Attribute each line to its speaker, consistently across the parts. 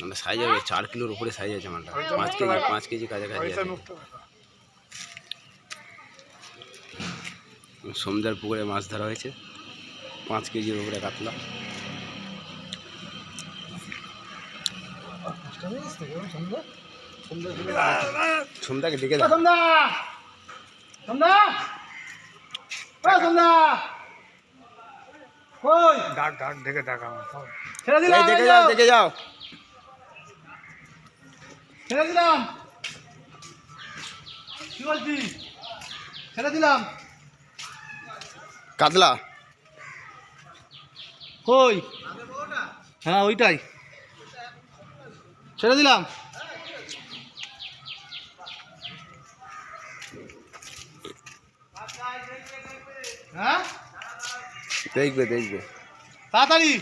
Speaker 1: মানে সাইজ হবে 4 কিলোর উপরে সাইজ আছে মালটা। 5 কেজি কাছাকাছি আছে। সমুদ্রের পুকুরে মাছ ধরা হয়েছে 5 কেজির উপরে কাতলা। সন্ধ্যাকে ডেকে দাও। দেখে যাও।
Speaker 2: ছেড়ে দিলাম, কি বলছি? ছেড়ে দিলাম।
Speaker 1: কাতলা
Speaker 2: কই? হ্যাঁ ওইটাই ছেড়ে দিলাম। হ্যাঁ
Speaker 1: দেখবে
Speaker 2: তাড়াতাড়ি।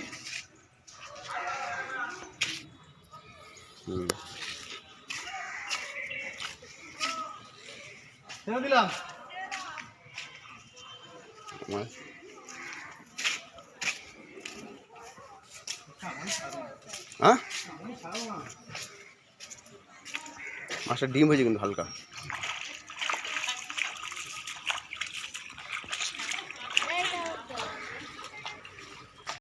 Speaker 2: ছেড়ে দিলাম।
Speaker 1: মাছটা ডিম হয়েছে কিন্তু হালকা।